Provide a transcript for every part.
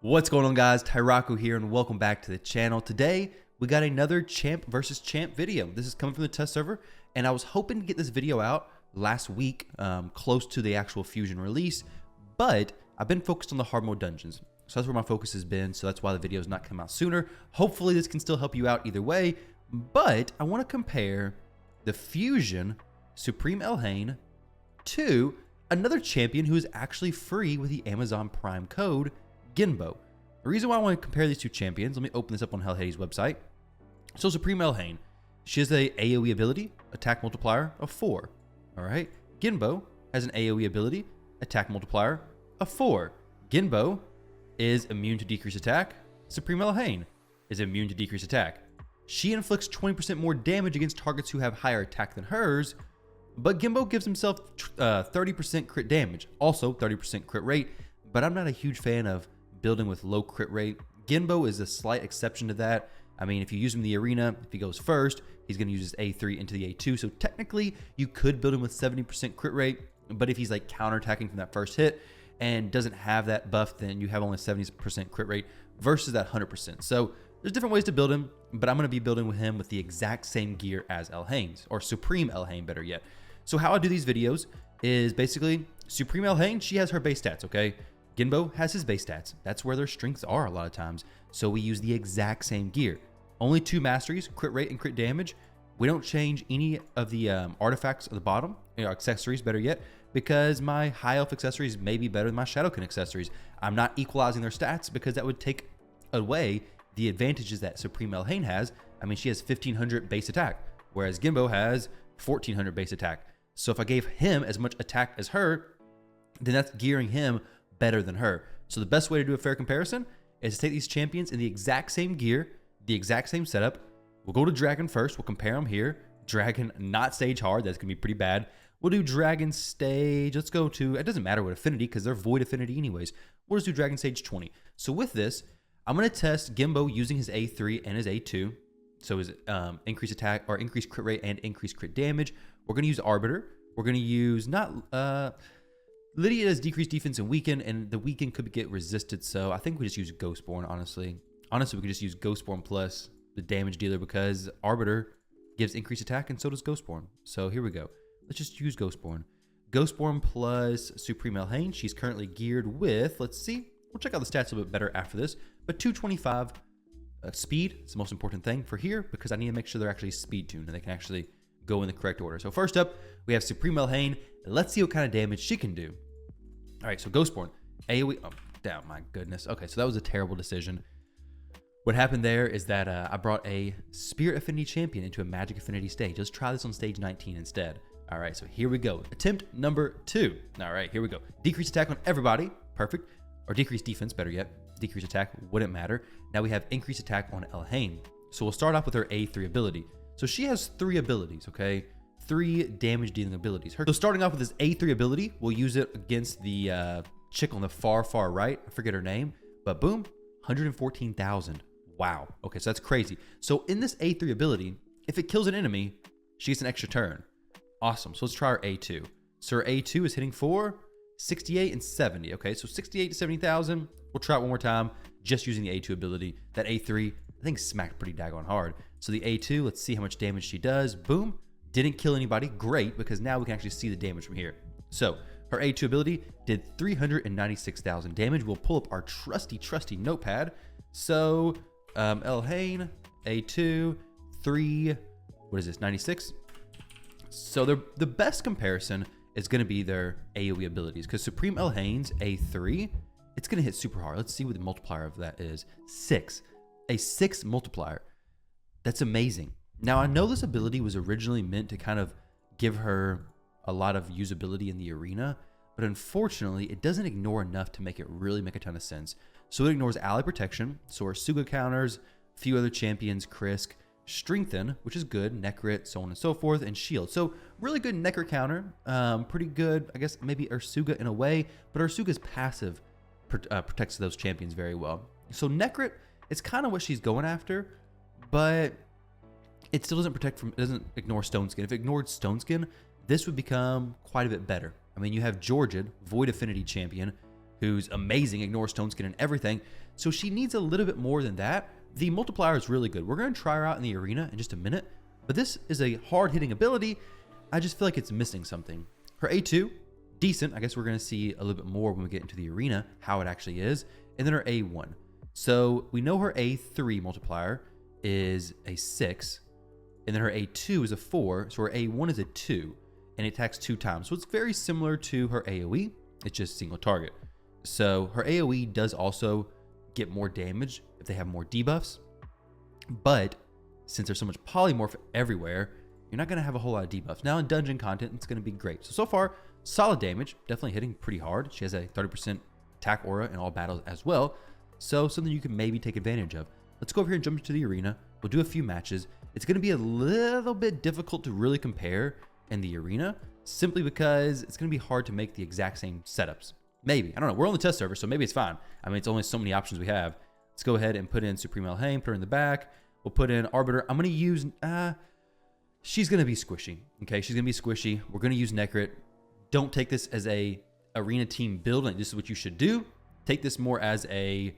What's going on, guys? Tyraku here, and welcome back to the channel. Today we got another champ versus champ video. This is coming from the test server, and I was hoping to get this video out last week, close to the actual Fusion release, but I've been focused on the hard mode dungeons, so that's where my focus has been. So that's why the video's not come out sooner. Hopefully this can still help you out either way, but I want to compare the Fusion Supreme Elhain to another champion who is actually free with the Amazon Prime code, Genbo. The reason why I want to compare these two champions, let me open this up on Hellhady's website. So Supreme Elhain, she has a AoE ability, attack multiplier of 4. All right. Genbo has an AoE ability, attack multiplier of 4. Genbo is immune to decreased attack. Supreme Elhain is immune to decreased attack. She inflicts 20% more damage against targets who have higher attack than hers, but Genbo gives himself 30% crit damage, also 30% crit rate, but I'm not a huge fan of building with low crit rate. Genbo is a slight exception to that. I mean, if you use him in the arena, if he goes first, he's going to use his A3 into the A2. So technically, you could build him with 70% crit rate, but if he's like counterattacking from that first hit and doesn't have that buff, then you have only 70% crit rate versus that 100%. So there's different ways to build him, but I'm going to be building with him with the exact same gear as Elhain's, or Supreme Elhain, better yet. So how I do these videos is basically Supreme Elhain, she has her base stats, okay? Genbo has his base stats. That's where their strengths are a lot of times. So we use the exact same gear. Only 2 masteries, crit rate and crit damage. We don't change any of the artifacts at the bottom, accessories better yet, because my high elf accessories may be better than my Shadowkin accessories. I'm not equalizing their stats because that would take away the advantages that Supreme Elhain has. I mean, she has 1500 base attack, whereas Genbo has 1400 base attack. So if I gave him as much attack as her, then that's gearing him better than her. So the best way to do a fair comparison is to take these champions in the exact same gear, the exact same setup. We'll go to Dragon first. We'll compare them here. Dragon, not stage hard. That's going to be pretty bad. We'll do Dragon stage. Let's go to, it doesn't matter what affinity because they're void affinity anyways. We'll just do Dragon stage 20. So with this, I'm going to test Genbo using his A3 and his A2. So his increased attack or increased crit rate and increased crit damage. We're going to use Arbiter. We're going to use Lydia does decreased defense and weaken, and the weaken could get resisted. So I think we just use Ghostborn, honestly. Honestly, we could just use Ghostborn plus the damage dealer because Arbiter gives increased attack and so does Ghostborn. So here we go. Let's just use Ghostborn. Ghostborn plus Supreme Elhain. She's currently geared with, let's see. We'll check out the stats a little bit better after this. But 225 speed is the most important thing for here because I need to make sure they're actually speed tuned and they can actually go in the correct order. So first up, we have Supreme Elhain. Let's see what kind of damage she can do. All right, so Ghostborn, AoE, oh, damn, my goodness. Okay, so that was a terrible decision. What happened there is that I brought a Spirit Affinity champion into a Magic Affinity stage. Let's try this on stage 19 instead. All right, so here we go. Attempt number 2. All right, here we go. Decreased attack on everybody, perfect. Or decreased defense, better yet. Decreased attack wouldn't matter. Now we have increased attack on Elhain. So we'll start off with her A3 ability. So she has 3 abilities, okay? 3 damage dealing abilities. So starting off with this A3 ability, we'll use it against the chick on the far right. I forget her name, but boom, 114,000. Wow. Okay, so that's crazy. So in this A3 ability, if it kills an enemy, she gets an extra turn. Awesome. So let's try her A2. So her A2 is hitting for 68 and 70. Okay, so 68 to 70,000. We'll try it one more time, just using the A2 ability. That A3, I think, smacked pretty daggone hard. So the A2, let's see how much damage she does. Boom. Didn't kill anybody. Great, because now we can actually see the damage from here. So her A2 ability did 396,000 damage. We'll pull up our trusty notepad. So Elhain, A2, 3, what is this, 96? So the best comparison is going to be their AoE abilities, because Supreme Elhain's A3, it's going to hit super hard. Let's see what the multiplier of that is. 6. A 6 multiplier. That's amazing. Now, I know this ability was originally meant to kind of give her a lot of usability in the arena, but unfortunately, it doesn't ignore enough to make it really make a ton of sense. So it ignores ally protection, so our Suga counters, a few other champions, Krisk, strengthen, which is good, Necrit, so on and so forth, and shield. So really good Necrit counter, pretty good, I guess maybe Ursuga in a way, but Ursuga's passive protects those champions very well. So Necrit, it's kind of what she's going after, but it still doesn't protect from, it doesn't ignore Stone Skin. If it ignored Stone Skin, this would become quite a bit better. I mean, you have Georgid, Void Affinity champion, who's amazing, ignores stone skin and everything. So she needs a little bit more than that. The multiplier is really good. We're going to try her out in the arena in just a minute, but this is a hard-hitting ability. I just feel like it's missing something. Her A2, decent. I guess we're going to see a little bit more when we get into the arena, how it actually is. And then her A1. So we know her A3 multiplier is a 6, and then her A2 is a 4, so her A1 is a 2, and it attacks 2 times. So it's very similar to her AoE, it's just single target. So her AoE does also get more damage if they have more debuffs, but since there's so much polymorph everywhere, you're not going to have a whole lot of debuffs. Now in dungeon content, it's going to be great. So far, solid damage, definitely hitting pretty hard. She has a 30% attack aura in all battles as well, so something you can maybe take advantage of. Let's go over here and jump into the arena. We'll do a few matches. It's going to be a little bit difficult to really compare in the arena, simply because it's going to be hard to make the exact same setups. Maybe. I don't know. We're on the test server, so maybe it's fine. I mean, it's only so many options we have. Let's go ahead and put in Supreme Elhain, put her in the back. We'll put in Arbiter. I'm going to use... she's going to be squishy. Okay, she's going to be squishy. We're going to use Necrit. Don't take this as a arena team build, and this is what you should do. Take this more as a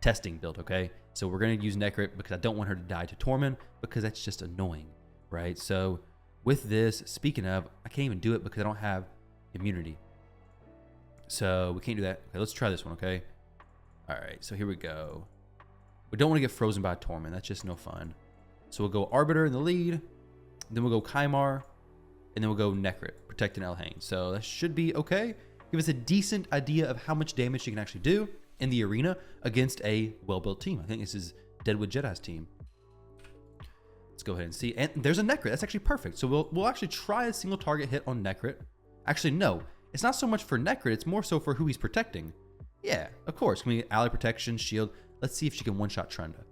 testing build, okay? So we're going to use Necrit because I don't want her to die to Torment, because that's just annoying, right? So with this, speaking of, I can't even do it because I don't have immunity. So we can't do that. Okay, let's try this one, okay? All right, so here we go. We don't want to get frozen by Torment. That's just no fun. So we'll go Arbiter in the lead, then we'll go Kymar, and then we'll go Necrit, protecting Elhain. So that should be okay. Give us a decent idea of how much damage she can actually do in the arena against a well-built team. I think this is Deadwood Jedi's team. Let's go ahead and see. And there's a Necrit. That's actually perfect. So we'll actually try a single target hit on Necrit. Actually, no. It's not so much for Necrit. It's more so for who he's protecting. Yeah, of course. Can we get ally protection, shield? Let's see if she can one-shot Trunda.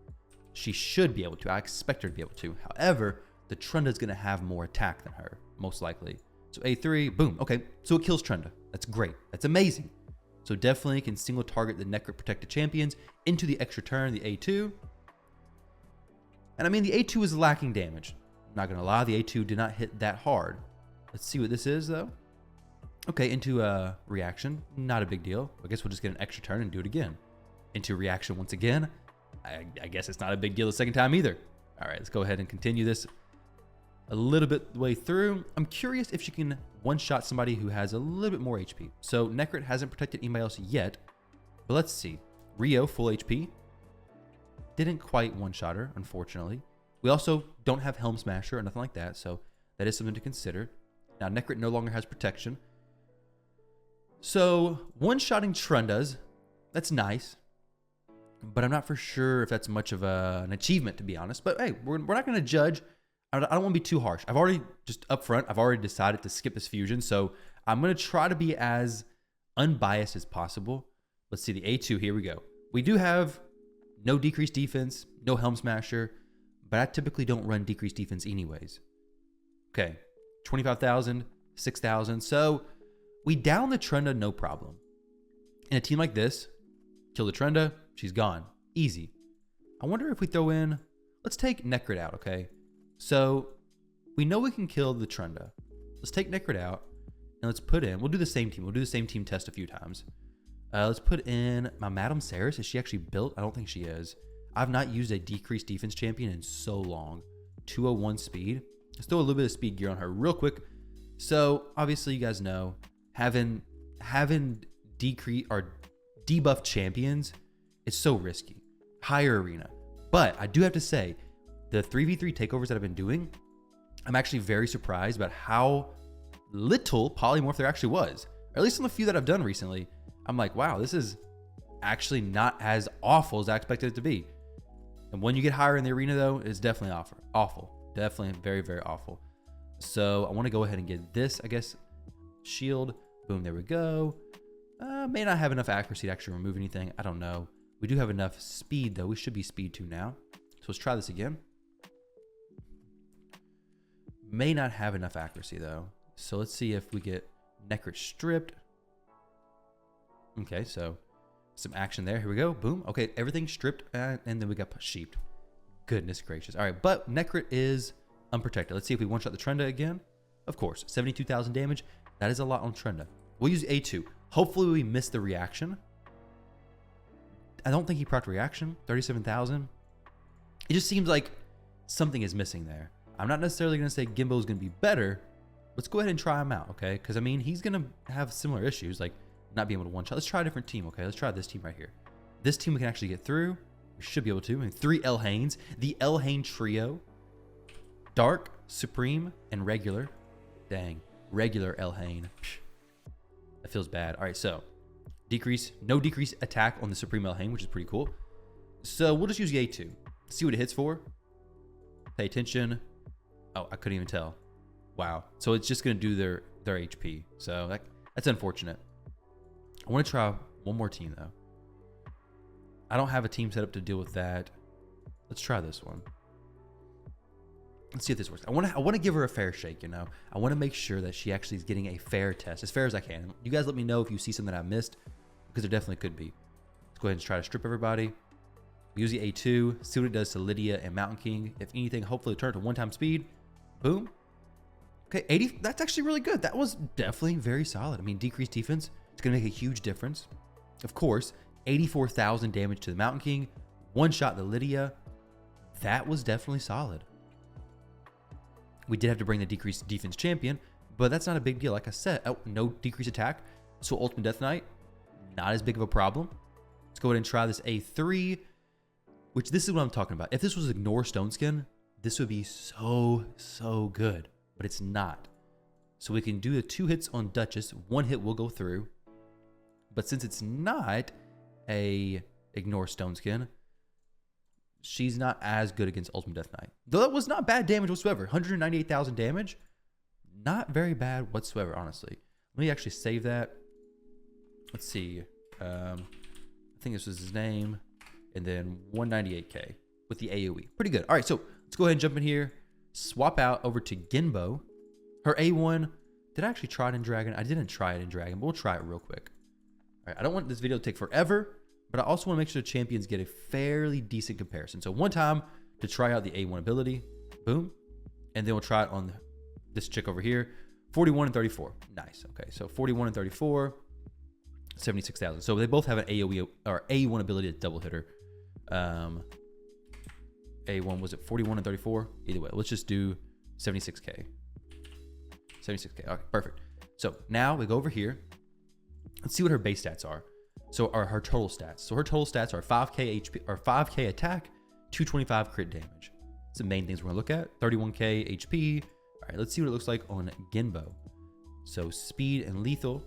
She should be able to. I expect her to be able to. However, the Trunda is going to have more attack than her, most likely. So A3, boom. Okay, so it kills Trunda. That's great. That's amazing. So definitely can single target the Necrit protected champions into the extra turn, the A2. And I mean, the A2 is lacking damage. I'm not going to lie, the A2 did not hit that hard. Let's see what this is, though. Okay, into a reaction. Not a big deal. I guess we'll just get an extra turn and do it again. Into reaction once again. I guess it's not a big deal the second time either. All right, let's go ahead and continue this a little bit the way through. I'm curious if she can one-shot somebody who has a little bit more HP. So Necrit hasn't protected anybody else yet, but let's see. Rio, full HP. Didn't quite one-shot her, unfortunately. We also don't have Helm Smasher or nothing like that, so that is something to consider. Now, Necrit no longer has protection. So one-shotting Trundas, that's nice, but I'm not for sure if that's much of an achievement, to be honest. But hey, we're not going to judge. I don't want to be too harsh. I've already, just up front, I've already decided to skip this fusion. So I'm going to try to be as unbiased as possible. Let's see the A2. Here we go. We do have no decreased defense, no Helm Smasher, but I typically don't run decreased defense anyways. Okay, 25,000, 6,000. So we down the Trunda, no problem. In a team like this, kill the Trunda, she's gone. Easy. I wonder if we throw in, let's take Necrit out, okay? So we know we can kill the Trunda. Let's take Necrit out and let's put in, we'll do the same team. We'll do the same team test a few times. Let's put in my Madame Saris. Is she actually built? I don't think she is. I've not used a decreased defense champion in so long. 201 speed. Let's throw a little bit of speed gear on her real quick. So obviously you guys know having decrease or debuff champions, it's so risky. Higher arena. But I do have to say, the 3v3 takeovers that I've been doing, I'm actually very surprised about how little polymorph there actually was. Or at least on the few that I've done recently, I'm like, wow, this is actually not as awful as I expected it to be. And when you get higher in the arena, though, it's definitely awful. Definitely very, very awful. So I want to go ahead and get this, I guess, shield. Boom, there we go. May not have enough accuracy to actually remove anything. I don't know. We do have enough speed, though. We should be speed 2 now. So let's try this again. May not have enough accuracy, though. So let's see if we get Necrit stripped. Okay, so some action there. Here we go. Boom. Okay, everything's stripped, and then we got sheeped. Goodness gracious. All right, but Necrit is unprotected. Let's see if we one-shot the Trunda again. Of course, 72,000 damage. That is a lot on Trunda. We'll use A2. Hopefully we miss the reaction. I don't think he procced reaction. 37,000. It just seems like something is missing there. I'm not necessarily going to say Genbo is going to be better. Let's go ahead and try him out, okay? Because, I mean, he's going to have similar issues, like not being able to one-shot. Let's try a different team, okay? Let's try this team right here. This team we can actually get through. We should be able to. I mean, 3 Elhains. The Elhain trio. Dark, Supreme, and Regular. Dang. Regular Elhain. That feels bad. All right, so no decrease attack on the Supreme Elhain, which is pretty cool. So we'll just use the A2. See what it hits for. Pay attention. Oh, I couldn't even tell. Wow. So it's just going to do their HP. So that's unfortunate. I want to try one more team, though. I don't have a team set up to deal with that. Let's try this one. Let's see if this works. I want to give her a fair shake, you know. I want to make sure that she actually is getting a fair test, as fair as I can. You guys let me know if you see something I missed, because there definitely could be. Let's go ahead and try to strip everybody. We use the A2, see what it does to Lydia and Mountain King. If anything, hopefully turn to one-time speed. Boom. Okay, 80. That's actually really good. That was definitely very solid. I mean, decreased defense, it's going to make a huge difference. Of course, 84,000 damage to the Mountain King. One shot to Lydia. That was definitely solid. We did have to bring the decreased defense champion, but that's not a big deal. Like I said, no decreased attack. So Ultimate Death Knight, not as big of a problem. Let's go ahead and try this A3, which this is what I'm talking about. If this was Ignore Stone Skin, this would be so good, but it's not. So we can do the 2 hits on Duchess. 1 hit will go through. But since it's not a Ignore Stone Skin, she's not as good against Ultimate Death Knight. Though that was not bad damage whatsoever. 198,000 damage. Not very bad whatsoever, honestly. Let me actually save that. Let's see. I think this was his name. And then 198k with the AoE. Pretty good. All right, so let's go ahead and jump in here. Swap out over to Genbo. Her A1. Did I actually try it in Dragon? I didn't try it in Dragon, but we'll try it real quick. All right, I don't want this video to take forever, but I also want to make sure the champions get a fairly decent comparison. So one time to try out the A1 ability. Boom. And then we'll try it on this chick over here. 41 and 34. Nice. Okay, so 41 and 34. 76,000. So they both have an AoE or A1 ability to double hitter. A1 was it 41 and 34? Either way, let's just do 76k. 76k. Okay, perfect. So now we go over here. Let's see what her base stats are. So her total stats. So her total stats are 5k HP or 5k attack, 225 crit damage. That's the main things we're gonna look at. 31k HP. All right, let's see what it looks like on Genbo. So speed and lethal.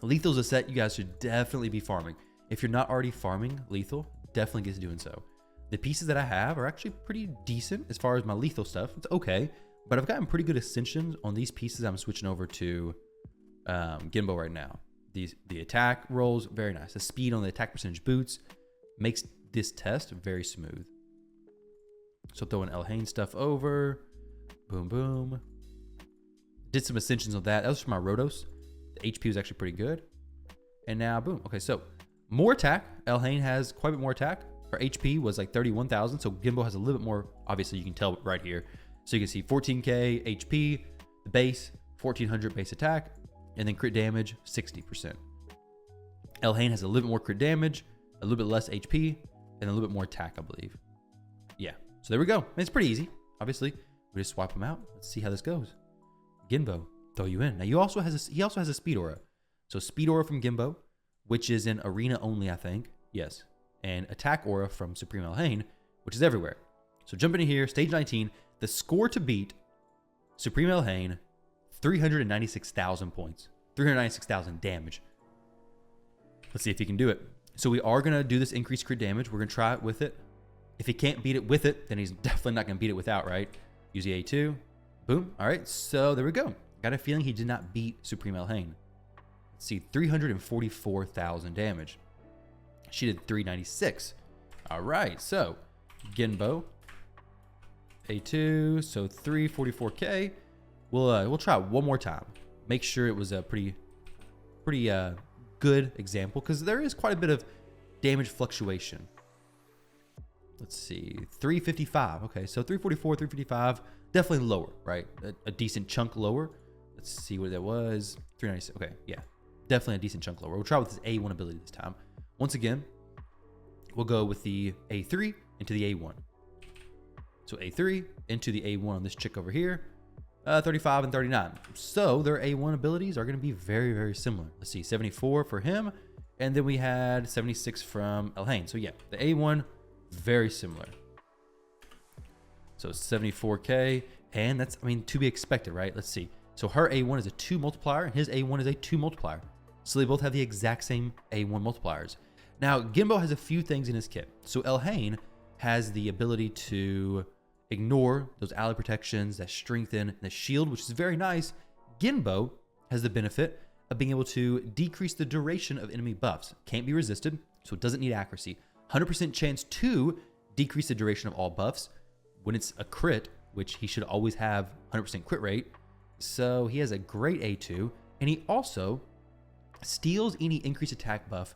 Lethal is a set you guys should definitely be farming. If you're not already farming lethal, definitely get to doing so. The pieces that I have are actually pretty decent as far as my lethal stuff. It's okay, but I've gotten pretty good ascensions on these pieces. I'm switching over to Genbo right now. The attack rolls, very nice. The speed on the attack percentage boots makes this test very smooth. So throwing Elhain stuff over. Boom, boom. Did some ascensions on that. That was for my Rotos. The HP was actually pretty good. And now, boom. Okay, so more attack. Elhain has quite a bit more attack. Her HP was like 31,000. So Genbo has a little bit more. Obviously, you can tell right here. So you can see 14k HP, the base, 1400 base attack, and then crit damage, 60%. Elhain has a little bit more crit damage, a little bit less HP, and a little bit more attack, I believe. Yeah, so there we go. It's pretty easy. Obviously, we just swap them out. Let's see how this goes. Genbo, throw you in. Now he also has a speed aura. So speed aura from Genbo, which is in arena only, I think. Yes. And attack aura from Supreme Elhain, which is everywhere. So jump into here, stage 19. The score to beat Supreme Elhain, 396,000 points. 396,000 damage. Let's see if he can do it. So we are going to do this increased crit damage. We're going to try it with it. If he can't beat it with it, then he's definitely not going to beat it without, right? Use the A2. Boom. All right, so there we go. Got a feeling he did not beat Supreme Elhain. Let's see, 344,000 damage. She did 396. All right, so Genbo, A2, so 344k. We'll try it one more time. Make sure it was a pretty good example, because there is quite a bit of damage fluctuation. Let's see, 355. Okay, so 344, 355, definitely lower, right? A decent chunk lower. Let's see what that was. 396. Okay, yeah, definitely a decent chunk lower. We'll try with this A1 ability this time. Once again, we'll go with the A3 into the A1. So A3 into the A1 on this chick over here, 35 and 39. So their A1 abilities are going to be very, very similar. Let's see, 74 for him, and then we had 76 from Elhain. So yeah, the A1, very similar. So 74K, and that's, I mean, to be expected, right? Let's see. So her A1 is a 2 multiplier, and his A1 is a 2 multiplier. So they both have the exact same A1 multipliers. Now, Genbo has a few things in his kit. So Elhain has the ability to ignore those ally protections that strengthen the shield, which is very nice. Genbo has the benefit of being able to decrease the duration of enemy buffs. Can't be resisted, so it doesn't need accuracy. 100% chance to decrease the duration of all buffs when it's a crit, which he should always have 100% crit rate. So he has a great A2, and he also steals any increased attack buff.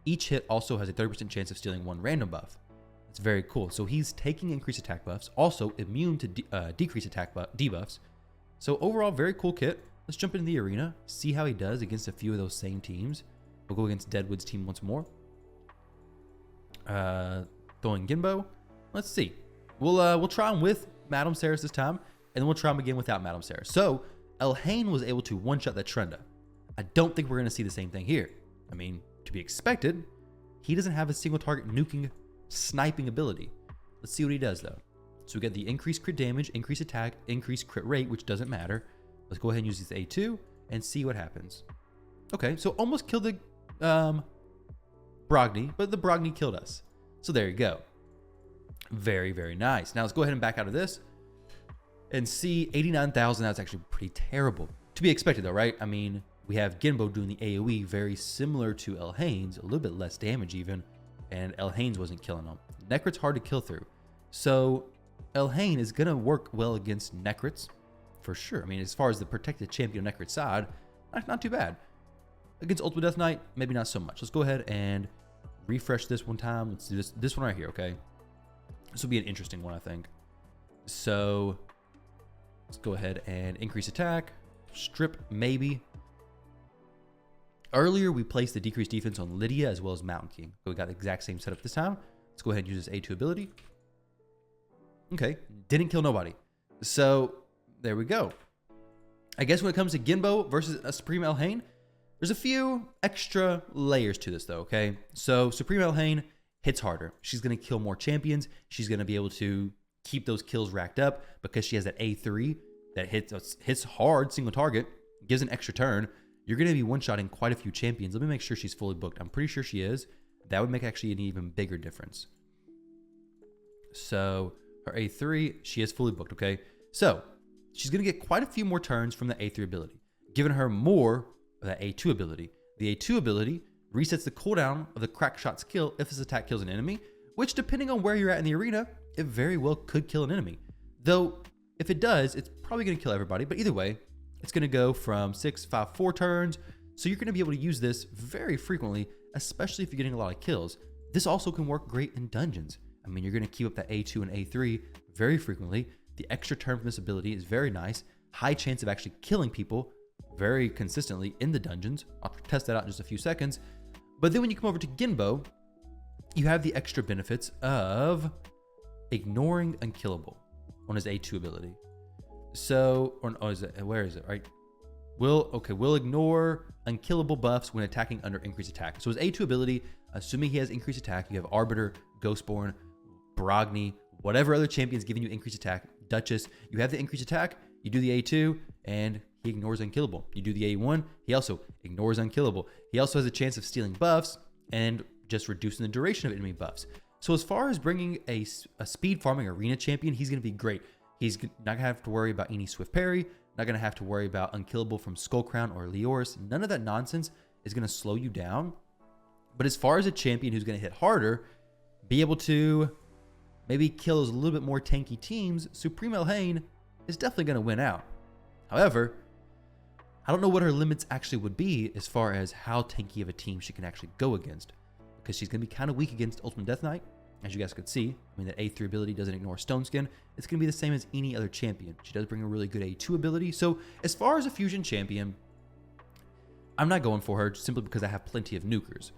Each hit also has a 30% chance of stealing 1 random buff. It's very cool. So he's taking increased attack buffs, also immune to decreased attack debuffs. So overall, very cool kit. Let's jump into the arena, see how he does against a few of those same teams. We'll go against Deadwood's team once more. Throwing Genbo. Let's see. We'll try him with Madame Ceres this time, and then we'll try him again without Madame Ceres. So Elhain was able to one-shot that Trenda. I don't think we're going to see the same thing here. I mean, to be expected, he doesn't have a single target nuking sniping ability. Let's see what he does though. So we get the increased crit damage, increased attack, increased crit rate, which doesn't matter. Let's go ahead and use this A2 and see what happens. Okay, so almost killed the Brogni, but the Brogni killed us. So there you go. Very, very nice. Now let's go ahead and back out of this and see 89,000. That's actually pretty terrible. To be expected though, right? I mean, we have Genbo doing the AoE very similar to Elhain's, a little bit less damage even, and Elhain's wasn't killing them. Necrit's hard to kill through. So Elhain is going to work well against Necrits, for sure. I mean, as far as the protected champion Necrit side, not too bad. Against Ultimate Death Knight, maybe not so much. Let's go ahead and refresh this one time. Let's do this one right here, okay? This will be an interesting one, I think. So let's go ahead and increase attack, strip maybe. Earlier, we placed the decreased defense on Lydia as well as Mountain King. So we got the exact same setup this time. Let's go ahead and use this A2 ability. Okay, didn't kill nobody. So there we go. I guess when it comes to Genbo versus a Supreme Elhain, there's a few extra layers to this though, okay? So Supreme Elhain hits harder. She's going to kill more champions. She's going to be able to keep those kills racked up because she has that A3 that hits hard, single target, gives an extra turn. You're going to be one-shotting quite a few champions. Let me make sure she's fully booked. I'm pretty sure she is. That would make actually an even bigger difference. So her A3, she is fully booked, okay? So she's going to get quite a few more turns from the A3 ability, giving her more of that A2 ability. The A2 ability resets the cooldown of the crack shot skill if this attack kills an enemy, which depending on where you're at in the arena, it very well could kill an enemy. Though if it does, it's probably going to kill everybody, but either way, it's going to go from 6, 5, 4 turns. So you're going to be able to use this very frequently, especially if you're getting a lot of kills. This also can work great in dungeons. I mean, you're going to keep up that A2 and A3 very frequently. The extra turn from this ability is very nice. High chance of actually killing people very consistently in the dungeons. I'll test that out in just a few seconds. But then when you come over to Genbo, you have the extra benefits of ignoring Unkillable on his A2 ability. So, where is it, right? We'll ignore unkillable buffs when attacking under increased attack. So his A2 ability, assuming he has increased attack, you have Arbiter, Ghostborn, Brogni, whatever other champion's giving you increased attack, Duchess, you have the increased attack, you do the A2, and he ignores unkillable. You do the A1, he also ignores unkillable. He also has a chance of stealing buffs and just reducing the duration of enemy buffs. So as far as bringing a speed farming arena champion, he's going to be great. He's not going to have to worry about any swift parry, not going to have to worry about unkillable from Skullcrown or Leoris. None of that nonsense is going to slow you down. But as far as a champion who's going to hit harder, be able to maybe kill those a little bit more tanky teams, Supreme Elhain is definitely going to win out. However, I don't know what her limits actually would be as far as how tanky of a team she can actually go against, because she's going to be kind of weak against Ultimate Death Knight. As you guys could see, I mean, that A3 ability doesn't ignore Stone Skin. It's going to be the same as any other champion. She does bring a really good A2 ability. So as far as a fusion champion, I'm not going for her simply because I have plenty of nukers.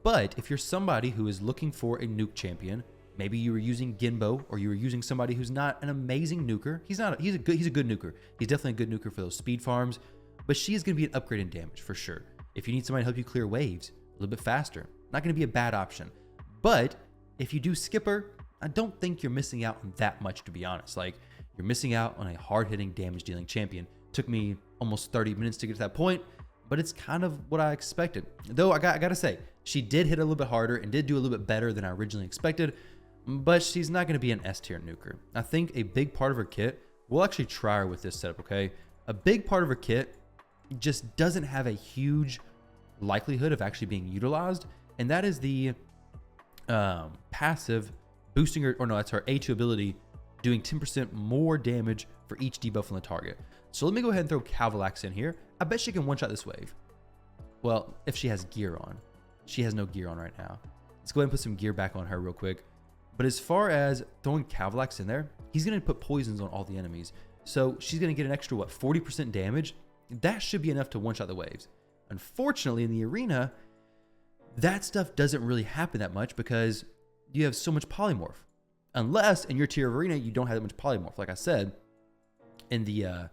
But if you're somebody who is looking for a nuke champion, maybe you were using Genbo, or you were using somebody who's not an amazing nuker. He's a good nuker. He's definitely a good nuker for those speed farms, but she is going to be an upgrade in damage for sure. If you need somebody to help you clear waves a little bit faster, not going to be a bad option. But if you do skip her, I don't think you're missing out on that much, to be honest. Like, you're missing out on a hard-hitting damage-dealing champion. Took me almost 30 minutes to get to that point, but it's kind of what I expected. Though I gotta say, she did hit a little bit harder and did do a little bit better than I originally expected, but she's not going to be an S-tier nuker. I think a big part of her kit, we'll actually try her with this setup, okay? A big part of her kit just doesn't have a huge likelihood of actually being utilized, and that is the passive boosting her, or no, that's her A2 ability, doing 10% more damage for each debuff on the target. So let me go ahead and throw Cavalax in here. I bet she can one-shot this wave. Well, if she has gear on. She has no gear on right now. Let's go ahead and put some gear back on her real quick. But as far as throwing Cavalax in there, he's going to put poisons on all the enemies. So she's going to get an extra, what, 40% damage? That should be enough to one-shot the waves. Unfortunately, in the arena, that stuff doesn't really happen that much because you have so much polymorph. Unless in your tier of arena, you don't have that much polymorph. Like I said, in the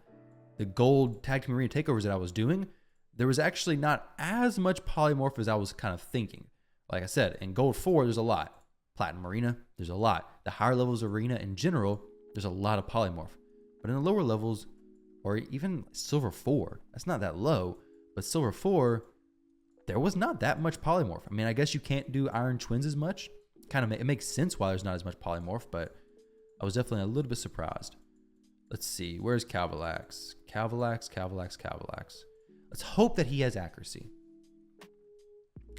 gold tag team arena takeovers that I was doing, there was actually not as much polymorph as I was kind of thinking. Like I said, in gold 4, there's a lot. Platinum arena, there's a lot. The higher levels of arena in general, there's a lot of polymorph. But in the lower levels, or even silver 4, that's not that low, but silver 4, there was not that much polymorph. I mean, I guess you can't do iron twins as much. It makes sense why there's not as much polymorph, but I was definitely a little bit surprised. Let's see, where's Cavalax? Cavalax. Let's hope that he has accuracy.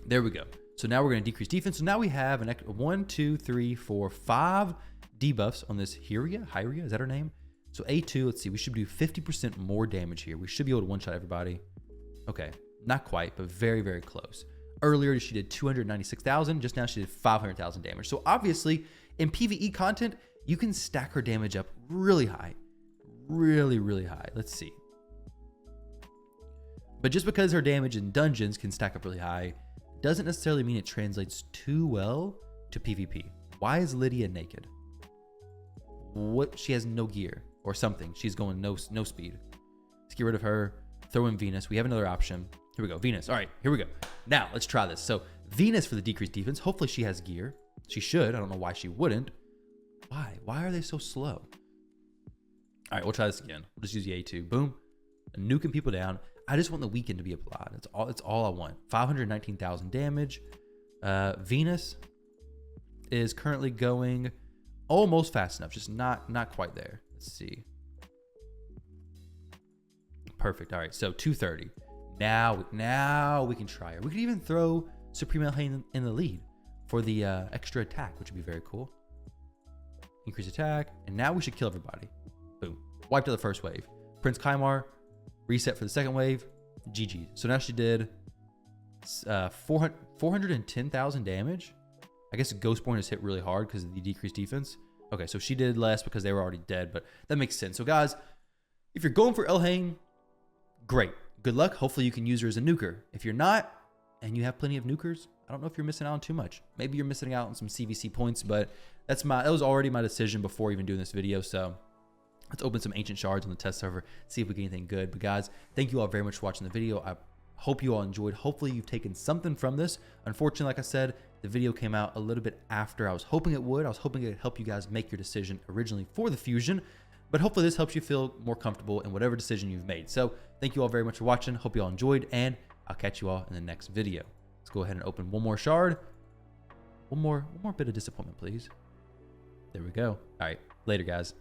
There we go. So now we're going to decrease defense. So now we have an extra 1, 2, 3, 4, 5 debuffs on this Hyria, is that her name? So A2, let's see, we should do 50% more damage here. We should be able to one-shot everybody. Okay, not quite, but very, very close. Earlier, she did 296,000. Just now, she did 500,000 damage. So obviously, in PvE content, you can stack her damage up really high. Really, really high. Let's see. But just because her damage in dungeons can stack up really high, doesn't necessarily mean it translates too well to PvP. Why is Lydia naked? What? She has no gear or something. She's going no speed. Let's get rid of her. Throw in Venus. We have another option. Here we go. Venus. All right, here we go. Now, let's try this. So, Venus for the decreased defense. Hopefully, she has gear. She should. I don't know why she wouldn't. Why? Why are they so slow? All right, we'll try this again. We'll just use the A2. Boom. Nuking people down. I just want the weekend to be applied. It's all I want. 519,000 damage. Venus is currently going almost fast enough. Just not quite there. Let's see. Perfect. All right, so 230. Now we can try her. We could even throw Supreme Elhain in the lead for the extra attack, which would be very cool. Increase attack, and now we should kill everybody. Boom. Wiped out the first wave. Prince Kaimar, reset for the second wave. GG. So now she did 410,000 damage. I guess Ghostborn is hit really hard because of the decreased defense. Okay, so she did less because they were already dead, but that makes sense. So guys, if you're going for Elhain, great. Good luck. Hopefully you can use her as a nuker. If you're not, and you have plenty of nukers, I don't know if you're missing out on too much. Maybe you're missing out on some CVC points, but that was already my decision before even doing this video. So let's open some ancient shards on the test server, see if we get anything good. But guys, thank you all very much for watching the video. I hope you all enjoyed. Hopefully you've taken something from this. Unfortunately, like I said, the video came out a little bit after I was hoping it would. I was hoping it would help you guys make your decision originally for the fusion. But hopefully this helps you feel more comfortable in whatever decision you've made. So thank you all very much for watching. Hope you all enjoyed, and I'll catch you all in the next video. Let's go ahead and open one more shard. One more bit of disappointment, please. There we go. All right, later, guys.